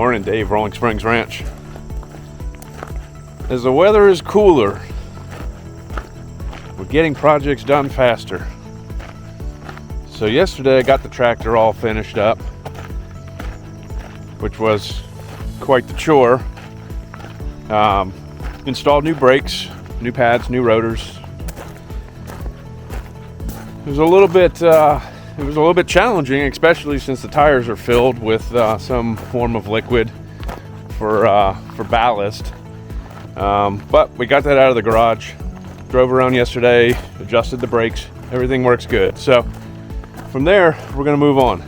Morning, Dave, Rolling Springs Ranch. As the weather is cooler, we're getting projects done faster. So yesterday I got the tractor all finished up, which was quite the chore. Installed new brakes, new pads, new rotors. It was a little bit challenging, especially since the tires are filled with some form of liquid for ballast. But we got that out of the garage, drove around yesterday, adjusted the brakes, everything works good. So from there, we're gonna move on.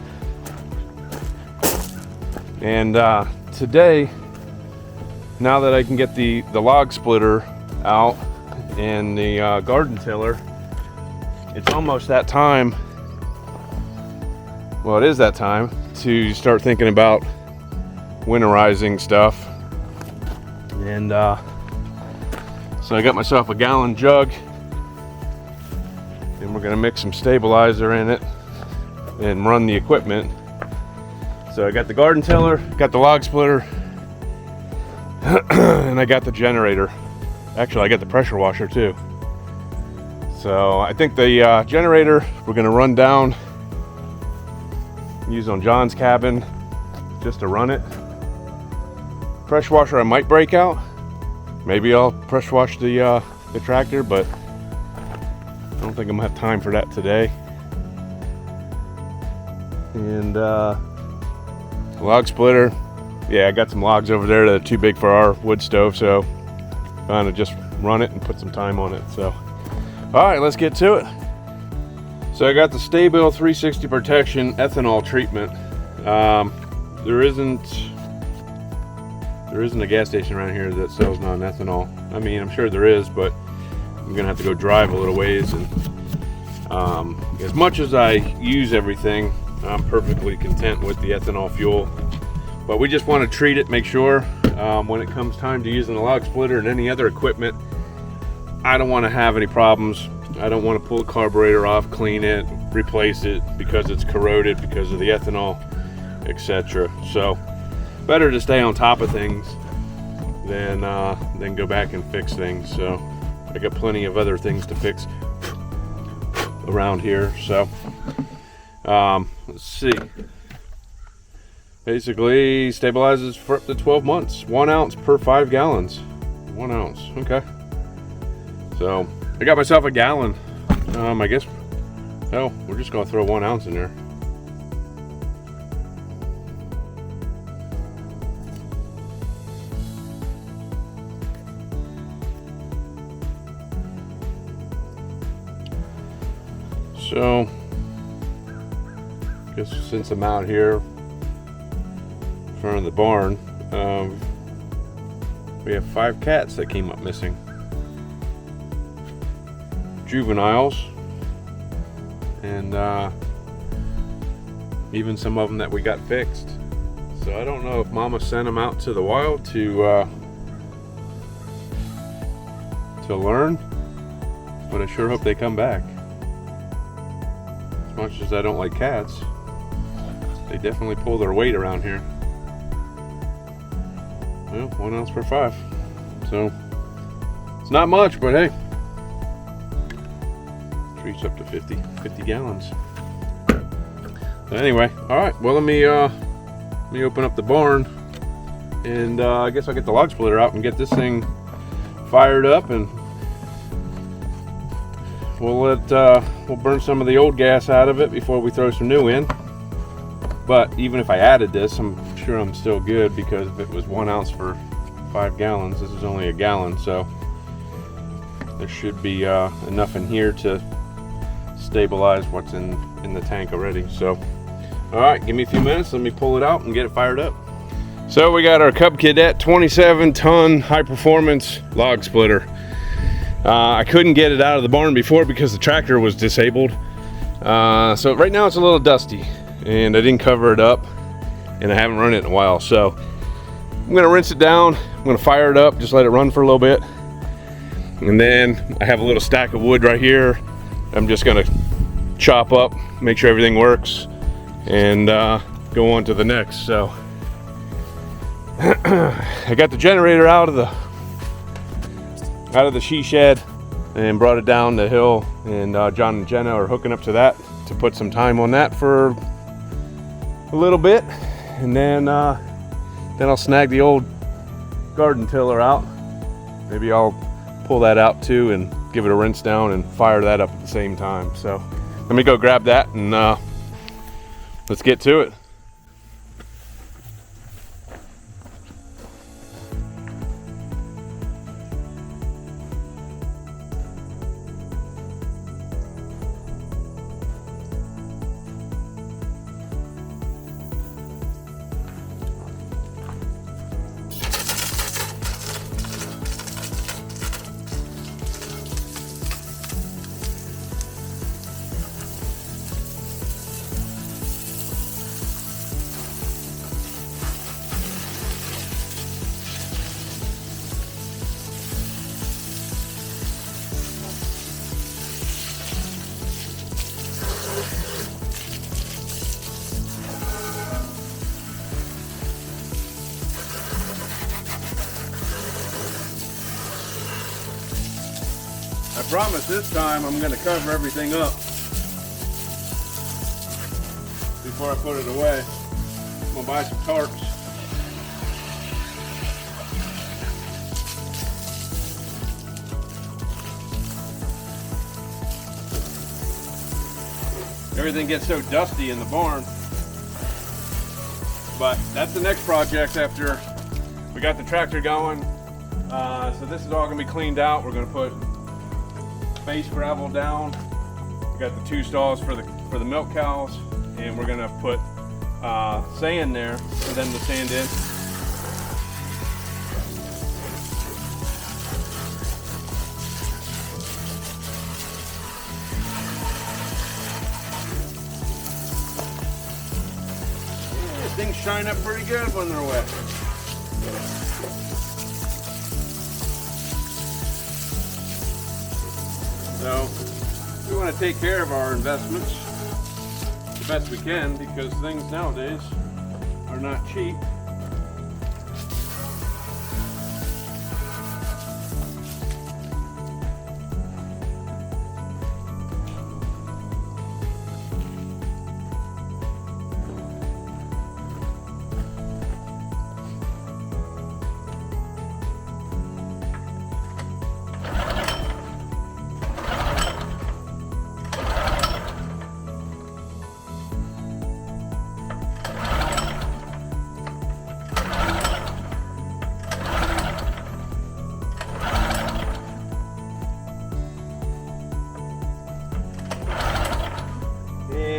And today, now that I can get the log splitter out and the garden tiller, it's almost that time. Well, it is that time to start thinking about winterizing stuff. And so I got myself a gallon jug, and we're gonna mix some stabilizer in it and run the equipment. So I got the garden tiller, got the log splitter, and I got the generator. Actually, I got the pressure washer too. So I think the generator we're gonna run down, use on John's cabin just to run it. Pressure washer I might break out. Maybe I'll pressure wash the tractor, but I don't think I'm gonna have time for that today. And log splitter, yeah, I got some logs over there that are too big for our wood stove, so I'm gonna just run it and put some time on it. So all right, let's get to it. So I got the Stabil 360 protection ethanol treatment. There isn't a gas station around here that sells non-ethanol. I mean, I'm sure there is, but I'm gonna have to go drive a little ways. And as much as I use everything, I'm perfectly content with the ethanol fuel. But we just want to treat it, make sure when it comes time to using the log splitter and any other equipment, I don't want to have any problems. I don't want to pull the carburetor off, clean it, replace it because it's corroded because of the ethanol, etc. So better to stay on top of things than go back and fix things. So I got plenty of other things to fix around here. So let's see. Basically stabilizes for up to 12 months. 1 ounce per 5 gallons. 1 ounce. Okay. So I got myself a gallon. I guess, oh, we're just gonna throw 1 ounce in there. So, I guess since I'm out here in front of the barn, we have 5 cats that came up missing. Juveniles, and even some of them that we got fixed. So I don't know if Mama sent them out to the wild to learn, but I sure hope they come back. As much as I don't like cats, they definitely pull their weight around here. Well, 1 ounce per 5. So it's not much, but hey, treats up to 50 gallons. So anyway, all right. Well, let me open up the barn, and I guess I'll get the log splitter out and get this thing fired up, and we'll burn some of the old gas out of it before we throw some new in. But even if I added this, I'm sure I'm still good, because if it was 1 ounce for 5 gallons, this is only a gallon, so there should be enough in here to stabilize what's in the tank already. So all right, give me a few minutes, let me pull it out and get it fired up. So we got our Cub Cadet 27-ton high performance log splitter. I couldn't get it out of the barn before because the tractor was disabled. So right now it's a little dusty, and I didn't cover it up, and I haven't run it in a while. So I'm gonna rinse it down, I'm gonna fire it up, just let it run for a little bit. And then I have a little stack of wood right here. I'm just gonna chop up, make sure everything works, and go on to the next. So I got the generator out of the she shed and brought it down the hill, and John and Jenna are hooking up to that to put some time on that for a little bit, and then I'll snag the old garden tiller out. Maybe I'll pull that out too and give it a rinse down and fire that up at the same time. So let me go grab that and let's get to it. I promise this time I'm going to cover everything up before I put it away. I'm going to buy some tarps. Everything gets so dusty in the barn. But that's the next project after we got the tractor going. So this is all going to be cleaned out. We're going to put base gravel down. We got the 2 stalls for the milk cows, and we're gonna put sand there for them to sand in. Yeah, things shine up pretty good when they're wet. So we want to take care of our investments the best we can, because things nowadays are not cheap.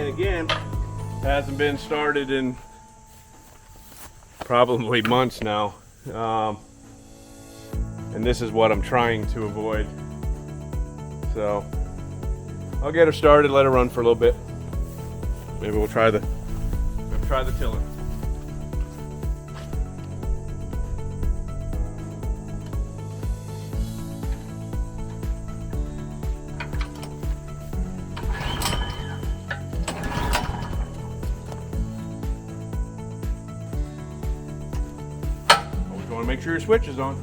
Again, hasn't been started in probably months now, and this is what I'm trying to avoid. So I'll get her started, let her run for a little bit. Maybe we'll try the tiller. Make sure your switch is on.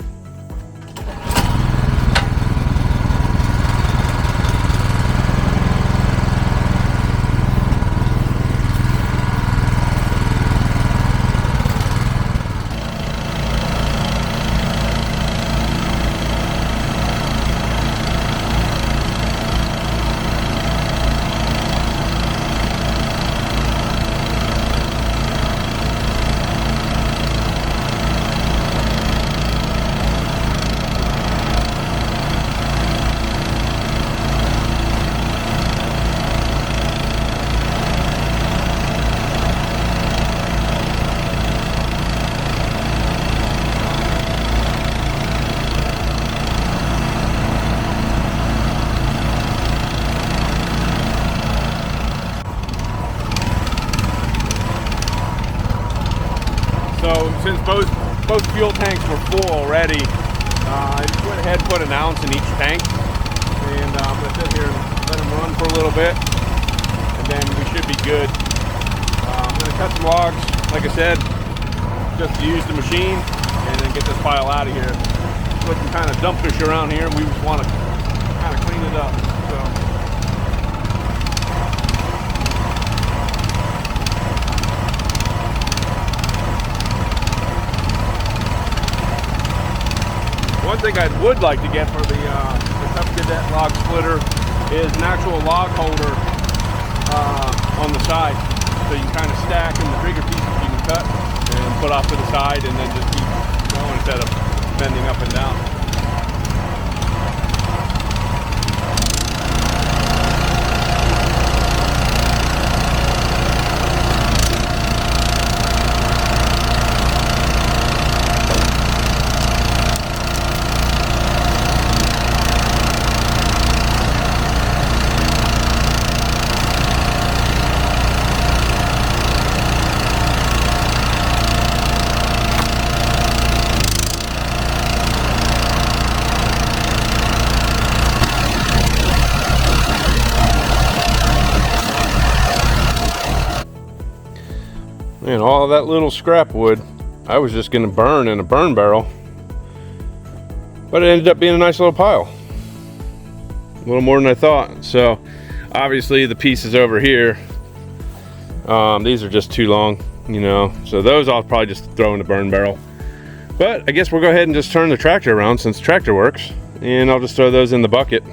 So since both fuel tanks were full already, I just went ahead and put an ounce in each tank, and I'm going to sit here and let them run for a little bit, and then we should be good. I'm going to cut some logs, like I said, just to use the machine and then get this pile out of here. Looking kind of dumpish around here, and we just want to kind of clean it up. So one thing I would like to get for the Tough Cadet log splitter is an actual log holder on the side, so you can kind of stack, and the bigger pieces you can cut and put off to the side, and then just keep going instead of bending up and down. And all of that little scrap wood I was just going to burn in a burn barrel, but it ended up being a nice little pile, a little more than I thought. So obviously the pieces over here, these are just too long, you know, so those I'll probably just throw in the burn barrel. But I guess we'll go ahead and just turn the tractor around, since the tractor works, and I'll just throw those in the bucket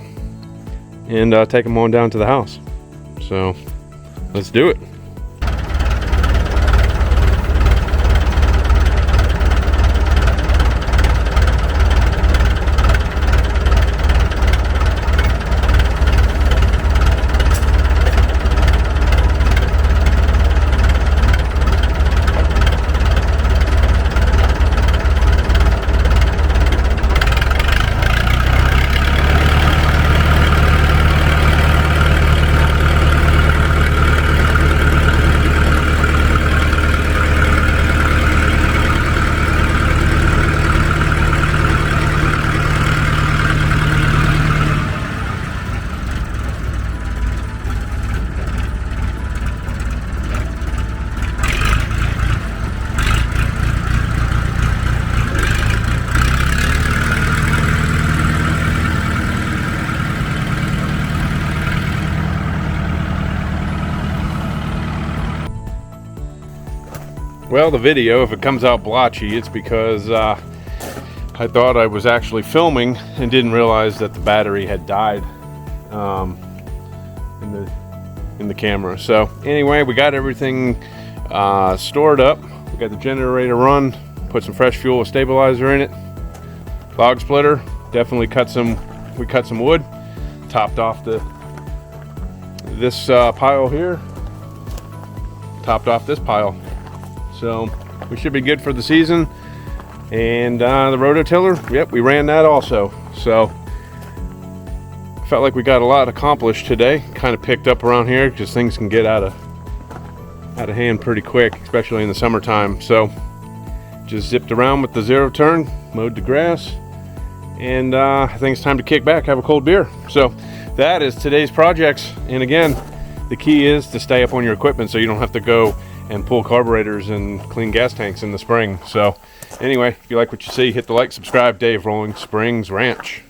and take them on down to the house. So let's do it. Well, the video, if it comes out blotchy, it's because I thought I was actually filming and didn't realize that the battery had died in the camera. So anyway, we got everything stored up. We got the generator run, put some fresh fuel with stabilizer in it. Log splitter, definitely we cut some wood, topped off this pile here, topped off this pile. So we should be good for the season. And the rototiller, yep, we ran that also. So felt like we got a lot accomplished today. Kind of picked up around here because things can get out of hand pretty quick, especially in the summertime. So just zipped around with the zero turn, mowed the grass, and I think it's time to kick back, have a cold beer. So that is today's projects. And again, the key is to stay up on your equipment so you don't have to go and pull carburetors and clean gas tanks in the spring. So anyway, if you like what you see, hit the like, subscribe. Dave, Rolling Springs Ranch.